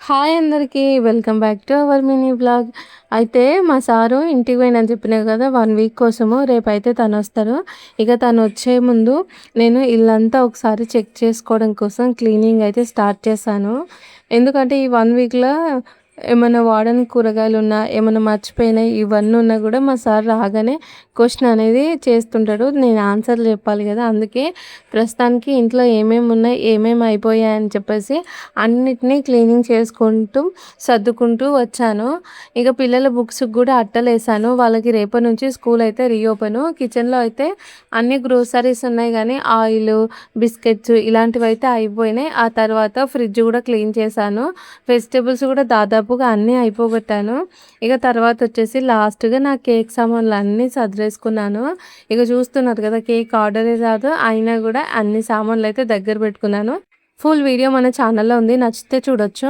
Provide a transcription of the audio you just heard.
Hi అందరికీ. Welcome back to our mini vlog. అయితే మా సారు ఇంటికి పోయిండని చెప్పినా కదా 1 వీక్ కోసము. రేపైతే తనొస్తారు. ఇక తనొచ్చే ముందు నేను ఇల్లంతా ఒకసారి చెక్ చేసుకోవడం కోసం క్లీనింగ్ అయితే స్టార్ట్ చేశాను. ఎందుకంటే ఈ 1 వీక్‌లో ఏమన్నా వాడని కూరగాయలున్నా, ఏమన్నా మర్చిపోయినయి ఇవన్నీ ఉన్నా కూడా మా సార్ రాగానే క్వెషన్ అనేది చేస్తుంటాడు. నేను ఆన్సర్‌లు చెప్పాలి కదా! అందుకే ప్రస్తుతానికి ఇంట్లో ఏమేమి ఉన్నాయి, ఏమేమి అయిపోయాయని చెప్పేసి అన్నిటినీ క్లీనింగ్ చేసుకుంటూ, సర్దుకుంటూ వచ్చాను. ఇక పిల్లల బుక్స్‌కి కూడా అట్టలేసాను. వాళ్ళకి రేపటి నుంచి స్కూల్ అయితే రీఓపెను. కిచెన్‌లో అయితే అన్ని గ్రోసరీస్ ఉన్నాయి గానీ ఆయిలు, బిస్కెట్స్ ఇలాంటివైతే అయిపోయినాయి. ఆ తర్వాత ఫ్రిడ్జ్ కూడా క్లీన్ చేశాను. వెజిటబుల్స్ కూడా దాదాపుగా అన్నీ అయిపోగొట్టాను. ఇక తర్వాత వచ్చేసి లాస్ట్‌గా నా కేక్ సామాన్లన్నీ సదిరేసుకున్నాను. ఇక చూస్తున్నారు కదా! కేక్ ఆర్డరే రాదు. అయినా కూడా అన్ని సామాన్లయితే దగ్గర పెట్టుకున్నాను. ఫుల్ వీడియో మన ఛానల్‌లో ఉంది. నచ్చితే చూడొచ్చు.